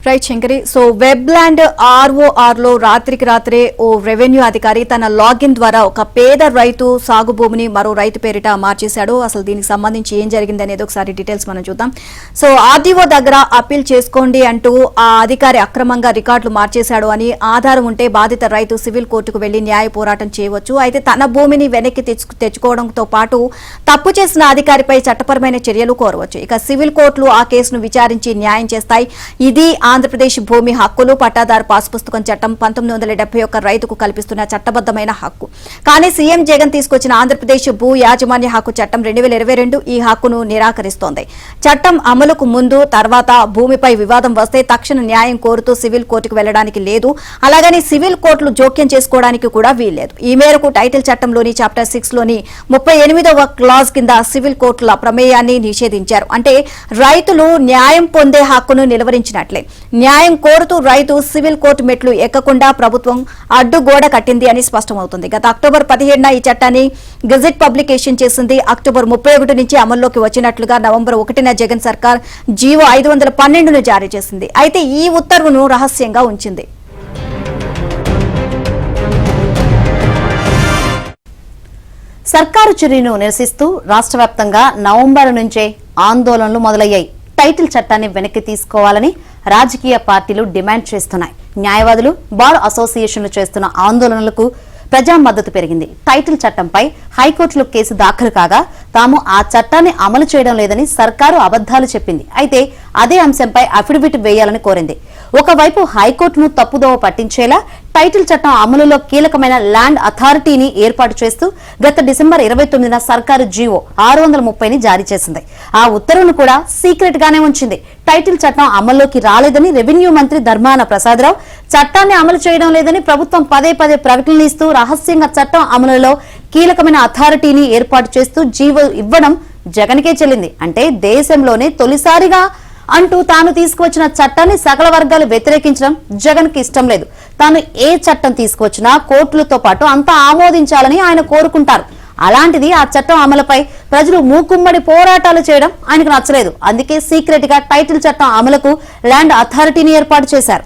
Right Shankari. So web land ROR లో రాత్రికి రాత్రే ఓ రెవెన్యూ అధికారి తన లాగిన్ ద్వారా ఒక పేద రైతు సాగు భూమిని మరో రైతు పేరిట మార్చేశాడు. అసలు దీనికి సంబంధించి ఏం జరిగింది అనేది ఒకసారి డీటెయిల్స్ మనం చూద్దాం. సో RDO దగ్గర అప్పీల్ చేసుకోండి అంటూ ఆ అధికారి అక్రమంగా రికార్డులు మార్చేశాడు అని ఆధారం ఉంటే బాధిత రైతు సివిల్ కోర్టుకు వెళ్లి న్యాయ పోరాటం చేయవచ్చు. అయితే తన భూమిని వెనక్కి తెచ్చుకోవడంతో పాటు తప్పు చేసిన అధికారిపై చట్టపరమైన చర్యలు కోరవచ్చు. ఇక సివిల్ కోర్టులు ఆ కేసును విచారించి న్యాయం చేస్తాయి. ఇది ఆంధ్రప్రదేశ్ భూమి హక్కులు పట్టాదారు పాస్ పుస్తకం చట్టం 1971 రైతుకు కల్పిస్తున్న చట్టబద్దమైన హక్కు. కానీ సీఎం జగన్ తీసుకొచ్చిన ఆంధ్రప్రదేశ్ భూ యాజమాన్య హక్కు చట్టం 2022 ఈ హక్కును నిరాకరిస్తోంది. చట్టం అమలుకు ముందు తర్వాత భూమిపై వివాదం వస్తే తక్షణ న్యాయం కోరుతూ సివిల్ కోర్టుకు వెళ్లడానికి లేదు. అలాగని సివిల్ కోర్టులు జోక్యం చేసుకోవడానికి కూడా వీల్లేదు. ఈ మేరకు టైటిల్ చట్టంలోని చాప్టర్ 6 లోని 38వ క్లాజ్ కింద సివిల్ కోర్టుల ప్రమేయాన్ని నిషేధించారు. అంటే రైతులు న్యాయం పొందే హక్కును నిలువరించినట్లే. న్యాయం కోరుతూ రైతు సివిల్ కోర్టు మెట్లు ఎక్కకుండా ప్రభుత్వం అడ్డుగోడ కట్టింది అని స్పష్టమవుతుంది. గత అక్టోబర్ 17న ఈ చట్టాన్ని గెజెట్ పబ్లికేషన్ చేసింది. అక్టోబర్ 31 నుంచి అమల్లోకి వచ్చినట్లుగా నవంబర్ 1న జగన్ సర్కార్ జీవో 512ను జారీ చేసింది. అయితే ఈ ఉత్తర్వును రహస్యంగా ఉంచింది. సర్కారు చర్యను నిరసిస్తూ రాష్ట్ర వ్యాప్తంగా నవంబర్ నుంచే ఆందోళనలు మొదలయ్యాయి. టైటిల్ చట్టాన్ని వెనక్కి తీసుకోవాలని రాజకీయ పార్టీలు డిమాండ్ చేస్తున్నాయి. న్యాయవాదులు, బార్ అసోసియేషన్లు చేస్తున్న ఆందోళనలకు ప్రజా మద్దతు పెరిగింది. టైటిల్ చట్టంపై హైకోర్టులో కేసు దాఖలు కాగా తాము ఆ చట్టాన్ని అమలు చేయడం లేదని సర్కారు అబద్దాలు చెప్పింది. అయితే అదే అంశంపై అఫిడవిట్ వేయాలని కోరింది. ఒకవైపు హైకోర్టును తప్పుదోవ పట్టించేలా టైటిల్ చట్టం అమలులో కీలకమైన ల్యాండ్ అథారిటీని ఏర్పాటు చేస్తూ గత డిసెంబర్ 29న సర్కారు జీవో 630ని జారీ చేసింది. ఆ ఉత్తర్వును కూడా సీక్రెట్ గానే ఉంచింది. టైటిల్ చట్టం అమల్లోకి రాలేదని రెవెన్యూ మంత్రి ధర్మాన ప్రసాదరావు, చట్టాన్ని అమలు చేయడం లేదని ప్రభుత్వం పదే ప్రకటనలు ఇస్తూ రహస్యంగా చట్టం అమలులో కీలకమైన అథారిటీని ఏర్పాటు చేస్తూ జీవో ఇవ్వడం జగన్కే చెల్లింది. అంటే దేశంలోనే తొలిసారిగా అంటూ తాను తీసుకువచ్చిన చట్టాన్ని సకల వర్గాలు వ్యతిరేకించడం జగన్ కి ఇష్టం లేదు. తాను ఏ చట్టం తీసుకువచ్చినా కోర్టులతో పాటు అంతా ఆమోదించాలని ఆయన కోరుకుంటారు. అలాంటిది ఆ చట్టం అమలుపై ప్రజలు మూకుమ్మడి పోరాటాలు చేయడం ఆయనకు నచ్చలేదు. అందుకే సీక్రెట్ గా టైటిల్ చట్టం అమలుకు ల్యాండ్ అథారిటీని ఏర్పాటు చేశారు.